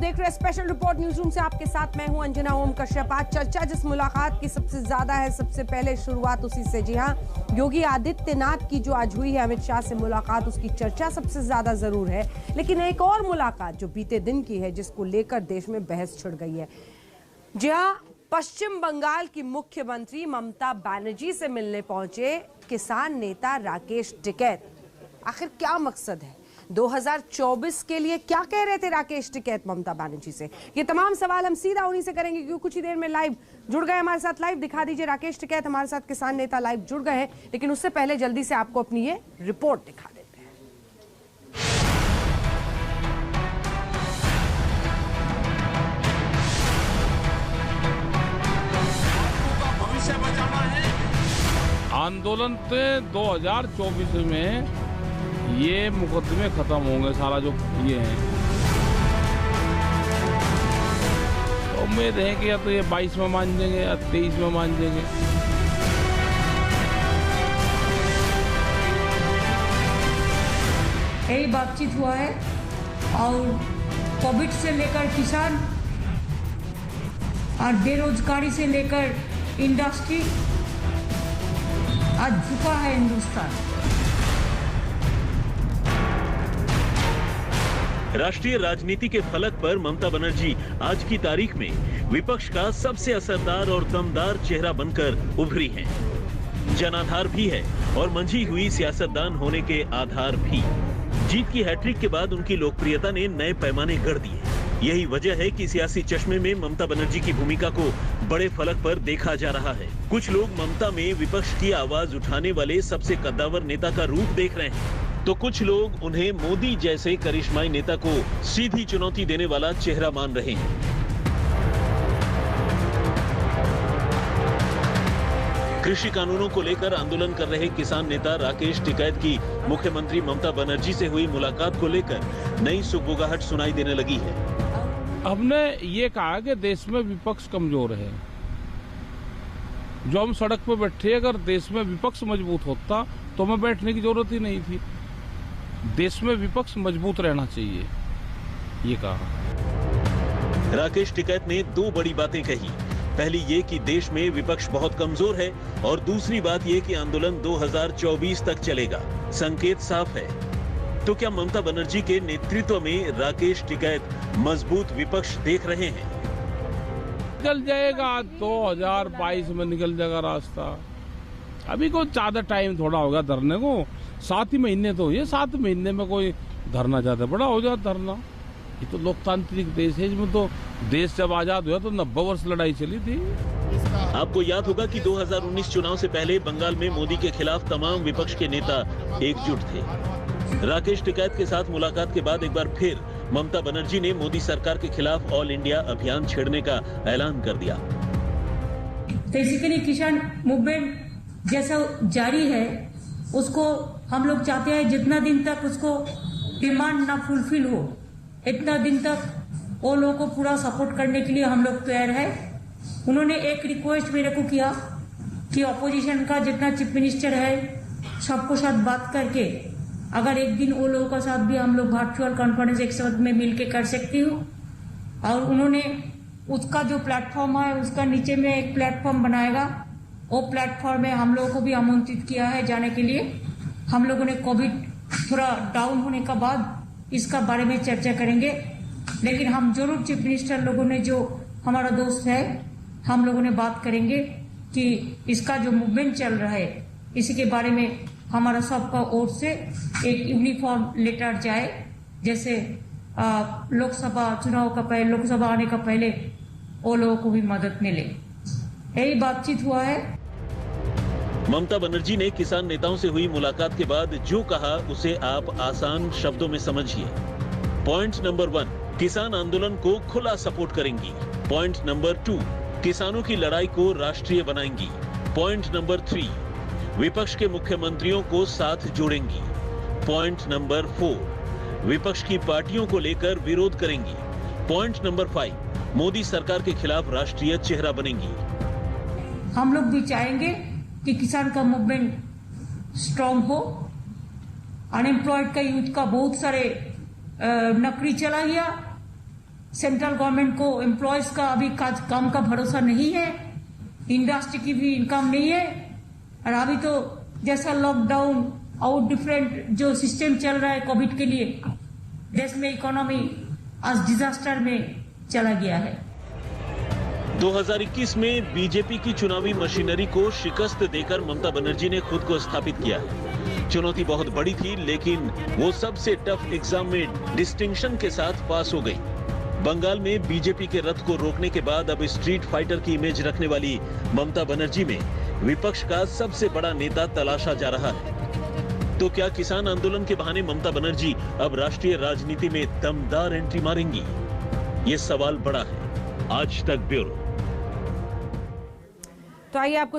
देख रहे special report news room से आपके साथ मैं हूं अंजना ओम कश्यप। आज चर्चा जिस मुलाकात की सबसे ज्यादा है, सबसे पहले शुरुआत उसी से। जी हां, योगी आदित्यनाथ की जो आज हुई है अमित शाह से मुलाकात, उसकी चर्चा सबसे ज्यादा जरूर है। लेकिन एक और मुलाकात जो बीते दिन की है, जिसको लेकर देश में बहस छिड़ गई है। जी हां, पश्चिम बंगाल की मुख्यमंत्री ममता बनर्जी से मिलने पहुंचे किसान नेता राकेश टिकैत। आखिर क्या मकसद है? 2024 के लिए क्या कह रहे थे राकेश टिकैत ममता बनर्जी से? ये तमाम सवाल हम सीधा उन्हीं से करेंगे, क्योंकि कुछ ही देर में लाइव जुड़ गए हमारे साथ। लाइव दिखा दीजिए, राकेश टिकैत हमारे साथ, किसान नेता लाइव जुड़ गए हैं। लेकिन उससे पहले जल्दी से आपको अपनी ये रिपोर्ट दिखा देते हैं। भविष्य बचाना है। आंदोलन से 2024 में ये मुकदमे खत्म होंगे, सारा जो ये है। तो उम्मीद है कि या तो ये 22 में मान जाएंगे या 23 में मान जाएंगे। यही बातचीत हुआ है और कोविड से लेकर किसान और बेरोजगारी से लेकर इंडस्ट्री, आज झुका है हिंदुस्तान। राष्ट्रीय राजनीति के फलक पर ममता बनर्जी आज की तारीख में विपक्ष का सबसे असरदार और दमदार चेहरा बनकर उभरी हैं। जनाधार भी है और मंझी हुई सियासतदान होने के आधार भी। जीत की हैट्रिक के बाद उनकी लोकप्रियता ने नए पैमाने गढ़ दिए। यही वजह है कि सियासी चश्मे में ममता बनर्जी की भूमिका को बड़े फलक पर देखा जा रहा है। कुछ लोग ममता में विपक्ष की आवाज उठाने वाले सबसे कद्दावर नेता का रूप देख रहे हैं, तो कुछ लोग उन्हें मोदी जैसे करिश्माई नेता को सीधी चुनौती देने वाला चेहरा मान रहे हैं। कृषि कानूनों को लेकर आंदोलन कर रहे किसान नेता राकेश टिकैत की मुख्यमंत्री ममता बनर्जी से हुई मुलाकात को लेकर नई सुगबुगाहट सुनाई देने लगी है। हमने ये कहा कि देश में विपक्ष कमजोर है। जो हम सड़क पर बैठे, अगर देश में विपक्ष मजबूत होता तो हमें बैठने की जरूरत ही नहीं थी। देश में विपक्ष मजबूत रहना चाहिए, ये कहा। राकेश टिकैत ने दो बड़ी बातें कही। पहली ये कि देश में विपक्ष बहुत कमजोर है, और दूसरी बात ये कि आंदोलन 2024 तक चलेगा। संकेत साफ है। तो क्या ममता बनर्जी के नेतृत्व में राकेश टिकैत मजबूत विपक्ष देख रहे हैं? निकल जाएगा 2022 में, निकल जाएगा रास्ता। अभी को ज्यादा टाइम थोड़ा होगा धरने को, 7 ही महीने तो ये 7 महीने में कोई धरना ज्यादा बड़ा हो जाए धरना। ये तो लोकतांत्रिक देश है, इसमें तो देश जब आजाद हुआ तो 90 वर्ष लड़ाई चली थी। आपको याद होगा कि 2019 चुनाव से पहले बंगाल में मोदी के खिलाफ तमाम विपक्ष के नेता एकजुट थे। राकेश टिकैत के साथ मुलाकात के बाद एक बार फिर ममता बनर्जी ने मोदी सरकार के खिलाफ ऑल इंडिया अभियान छेड़ने का ऐलान कर दिया। बेसिकली किसान मूवमेंट जैसा जारी है, उसको हम लोग चाहते हैं जितना दिन तक उसको डिमांड ना फुलफिल हो, इतना दिन तक वो लोगों को पूरा सपोर्ट करने के लिए हम लोग तैयार है। उन्होंने एक रिक्वेस्ट मेरे को किया कि ऑपोजिशन का जितना चीफ मिनिस्टर है सबको साथ बात करके अगर एक दिन वो लोगों का साथ भी हम लोग वर्चुअल कॉन्फ्रेंस एक साथ में मिलके कर सकती हूँ। और उन्होंने उसका जो प्लेटफॉर्म है उसका नीचे में एक प्लेटफॉर्म बनाएगा, वो प्लेटफॉर्म में हम लोगों को भी आमंत्रित किया है जाने के लिए। हम लोगों ने कोविड थोड़ा डाउन होने के बाद इसका बारे में चर्चा करेंगे, लेकिन हम जरूर चीफ मिनिस्टर लोगों ने, जो हमारा दोस्त है, हम लोगों ने बात करेंगे कि इसका जो मूवमेंट चल रहा है इसी के बारे में हमारा सबका ओर से एक यूनिफॉर्म लेटर जाए, जैसे लोकसभा चुनाव का पहले, लोकसभा आने का पहले वो लोगों को भी मदद मिले। यही बातचीत हुआ है। ममता बनर्जी ने किसान नेताओं से हुई मुलाकात के बाद जो कहा उसे आप आसान शब्दों में समझिए। पॉइंट नंबर 1, किसान आंदोलन को खुला सपोर्ट करेंगी। पॉइंट नंबर 2, किसानों की लड़ाई को राष्ट्रीय बनाएंगी। पॉइंट नंबर 3, विपक्ष के मुख्यमंत्रियों को साथ जोड़ेंगी। पॉइंट नंबर 4, विपक्ष की पार्टियों को लेकर विरोध करेंगी। पॉइंट नंबर 5, मोदी सरकार के खिलाफ राष्ट्रीय चेहरा बनेंगी। हम लोग भी चाहेंगे कि किसान का मूवमेंट स्ट्रांग हो। अनएम्प्लॉयड का यूथ का बहुत सारे नौकरी चला गया, सेंट्रल गवर्नमेंट को एम्प्लॉयज का अभी काम का भरोसा नहीं है, इंडस्ट्री की भी इनकम नहीं है। और अभी तो जैसा लॉकडाउन और डिफरेंट जो सिस्टम चल रहा है कोविड के लिए, देश में इकोनॉमी आज डिजास्टर में चला गया है। 2021 में बीजेपी की चुनावी मशीनरी को शिकस्त देकर ममता बनर्जी ने खुद को स्थापित किया है। चुनौती बहुत बड़ी थी, लेकिन वो सबसे टफ एग्जाम में डिस्टिंक्शन के साथ पास हो गई। बंगाल में बीजेपी के रथ को रोकने के बाद अब स्ट्रीट फाइटर की इमेज रखने वाली ममता बनर्जी में विपक्ष का सबसे बड़ा नेता तलाशा जा रहा है। तो क्या किसान आंदोलन के बहाने ममता बनर्जी अब राष्ट्रीय राजनीति में दमदार एंट्री मारेंगी? ये सवाल बड़ा है। आज तक ब्यूरो। तो आइए आपको